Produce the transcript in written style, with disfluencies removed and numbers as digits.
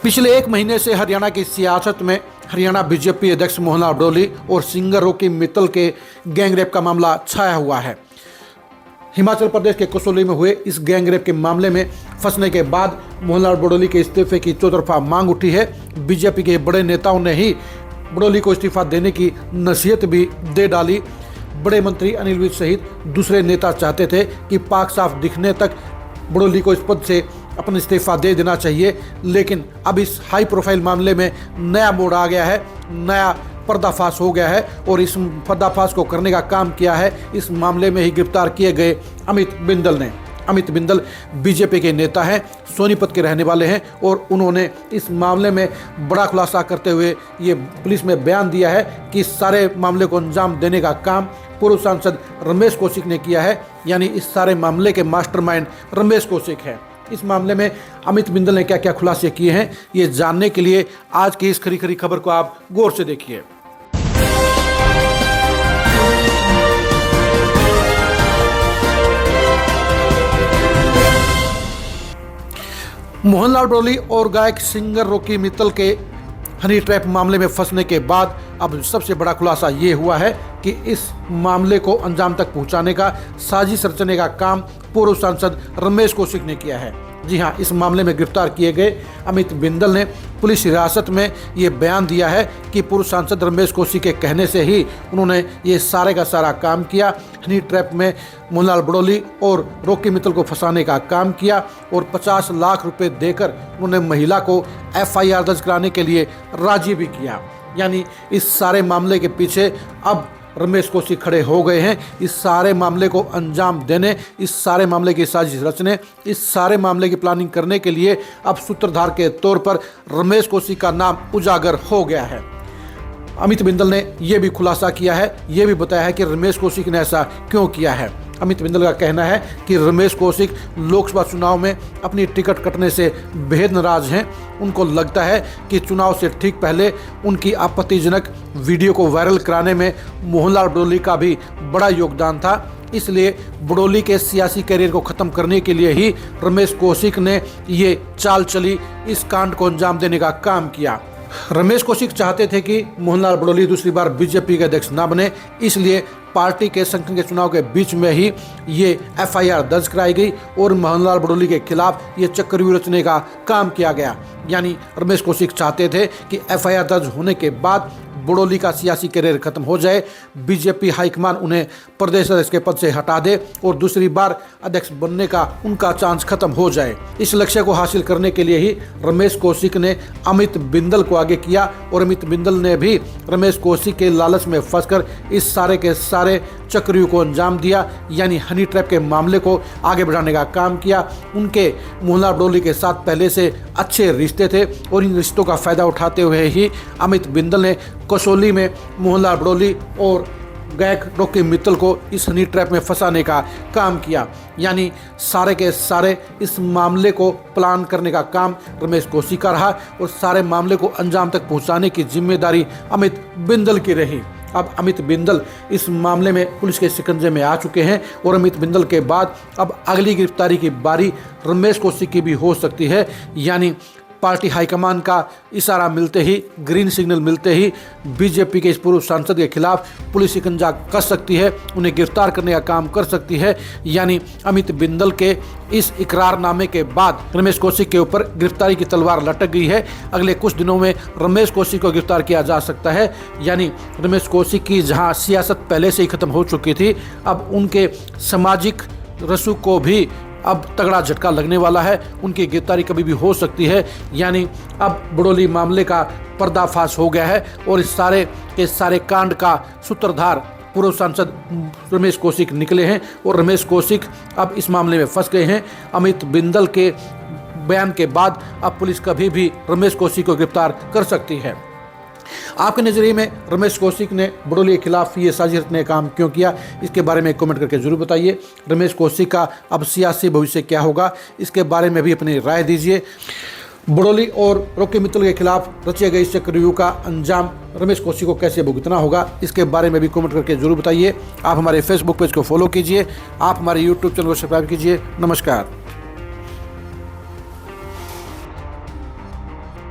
पिछले एक महीने से हरियाणा की सियासत में हरियाणा बीजेपी अध्यक्ष मोहनलाल बड़ोली और सिंगर रॉकी मित्तल के गैंगरेप का मामला छाया हुआ है। हिमाचल प्रदेश के कसौली में हुए इस गैंगरेप के मामले में फंसने के बाद मोहनलाल बड़ोली के इस्तीफे की चौतरफा मांग उठी है। बीजेपी के बड़े नेताओं ने ही बड़ोली को इस्तीफा देने की नसीहत भी दे डाली। बड़े मंत्री अनिल विज सहित दूसरे नेता चाहते थे कि पाक साफ दिखने तक बड़ोली को इस पद से अपना इस्तीफा दे देना चाहिए, लेकिन अब इस हाई प्रोफाइल मामले में नया मोड़ आ गया है, नया पर्दाफाश हो गया है और इस पर्दाफाश को करने का काम किया है इस मामले में ही गिरफ्तार किए गए अमित बिंदल ने। अमित बिंदल बीजेपी के नेता हैं, सोनीपत के रहने वाले हैं और उन्होंने इस मामले में बड़ा खुलासा करते हुए ये पुलिस में बयान दिया है कि इस सारे मामले को अंजाम देने का काम पूर्व सांसद रमेश कौशिक ने किया है, यानी इस सारे मामले के मास्टरमाइंड रमेश कौशिक है। इस मामले में अमित बिंदल ने क्या क्या खुलासे किए हैं, ये जानने के लिए आज की इस खरी खरी खबर को आप गौर से देखिए। मोहनलाल बड़ोली और गायक सिंगर रॉकी मित्तल के हनी ट्रैप मामले में फंसने के बाद अब सबसे बड़ा खुलासा ये हुआ है कि इस मामले को अंजाम तक पहुंचाने का, साजिश रचने का काम पूर्व सांसद रमेश कौशिक ने किया है। जी हां, इस मामले में गिरफ्तार किए गए अमित बिंदल ने पुलिस हिरासत में ये बयान दिया है कि पूर्व सांसद रमेश कौशिक के कहने से ही उन्होंने ये सारे का सारा काम किया। हनी ट्रैप में मोहनलाल बड़ोली और रॉकी मित्तल को फंसाने का काम किया और 50 लाख रुपए देकर उन्होंने महिला को FIR दर्ज कराने के लिए राजी भी किया। यानी इस सारे मामले के पीछे अब रमेश कौशिक खड़े हो गए हैं। इस सारे मामले को अंजाम देने, इस सारे मामले की साजिश रचने, इस सारे मामले की प्लानिंग करने के लिए अब सूत्रधार के तौर पर रमेश कौशिक का नाम उजागर हो गया है। अमित बिंदल ने यह भी खुलासा किया है, यह भी बताया है कि रमेश कौशिक ने ऐसा क्यों किया है। अमित बिंदल का कहना है कि रमेश कौशिक लोकसभा चुनाव में अपनी टिकट कटने से बेहद नाराज हैं। उनको लगता है कि चुनाव से ठीक पहले उनकी आपत्तिजनक वीडियो को वायरल कराने में मोहनलाल बड़ोली का भी बड़ा योगदान था। इसलिए बड़ोली के सियासी करियर को ख़त्म करने के लिए ही रमेश कौशिक ने ये चाल चली, इस कांड को अंजाम देने का काम किया। रमेश कौशिक चाहते थे कि मोहनलाल बड़ोली दूसरी बार बीजेपी के अध्यक्ष न बने, इसलिए पार्टी के संगठन के चुनाव के बीच में ही ये FIR दर्ज कराई गई और मोहनलाल बड़ोली के खिलाफ ये चक्रव्यूह रचने का काम किया गया। यानी रमेश कौशिक चाहते थे कि FIR दर्ज होने के बाद बड़ोली का सियासी करियर खत्म हो जाए, बीजेपी हाईकमान उन्हें प्रदेश अध्यक्ष के पद से हटा दे और दूसरी बार अध्यक्ष बनने का उनका चांस खत्म हो जाए। इस लक्ष्य को हासिल करने के लिए ही रमेश कौशिक ने अमित बिंदल को आगे किया और अमित बिंदल ने भी रमेश कौशिक के लालच में फंसकर इस सारे के सारे चक्रव्यूह को अंजाम दिया। यानी हनी ट्रैप के मामले को आगे बढ़ाने का काम किया। उनके मोहनलाल बड़ोली के साथ पहले से अच्छे रिश्ते थे और इन रिश्तों का फायदा उठाते हुए ही अमित बिंदल ने कसौली में मोहनलाल बड़ोली और गायक रॉकी मित्तल को इस हनी ट्रैप में फंसाने का काम किया। यानी सारे के सारे इस मामले को प्लान करने का काम रमेश कौशिक का रहा और सारे मामले को अंजाम तक पहुंचाने की जिम्मेदारी अमित बिंदल की रही। अब अमित बिंदल इस मामले में पुलिस के शिकंजे में आ चुके हैं और अमित बिंदल के बाद अब अगली गिरफ्तारी की बारी रमेश कौशिक की भी हो सकती है। यानी पार्टी हाईकमान का इशारा मिलते ही, ग्रीन सिग्नल मिलते ही बीजेपी के इस पूर्व सांसद के खिलाफ पुलिस शिकंजा कस सकती है, उन्हें गिरफ्तार करने का काम कर सकती है। यानी अमित बिंदल के इस इकरारनामे के बाद रमेश कौशिक के ऊपर गिरफ्तारी की तलवार लटक गई है। अगले कुछ दिनों में रमेश कौशिक को गिरफ्तार किया जा सकता है। यानी रमेश कौशिक की जहां सियासत पहले से ही खत्म हो चुकी थी, अब उनके सामाजिक रसूख को भी अब तगड़ा झटका लगने वाला है। उनकी गिरफ्तारी कभी भी हो सकती है। यानी अब बड़ोली मामले का पर्दाफाश हो गया है और इस सारे के सारे कांड का सूत्रधार पूर्व सांसद रमेश कौशिक निकले हैं और रमेश कौशिक अब इस मामले में फंस गए हैं। अमित बिंदल के बयान के बाद अब पुलिस कभी भी रमेश कौशिक को गिरफ्तार कर सकती है। आपके नज़रिए में रमेश कौशिक ने बड़ोली के खिलाफ ये साजिश रचने का काम क्यों किया, इसके बारे में कमेंट करके जरूर बताइए। रमेश कौशिक का अब सियासी भविष्य क्या होगा, इसके बारे में भी अपनी राय दीजिए। बड़ोली और रॉकी मित्तल के खिलाफ रचे गए इस चक्रव्यूह का अंजाम रमेश कौशिक को कैसे भुगतना होगा, इसके बारे में भी कमेंट करके जरूर बताइए। आप हमारे फेसबुक पेज को फॉलो कीजिए, आप हमारे यूट्यूब चैनल को सब्सक्राइब कीजिए। नमस्कार।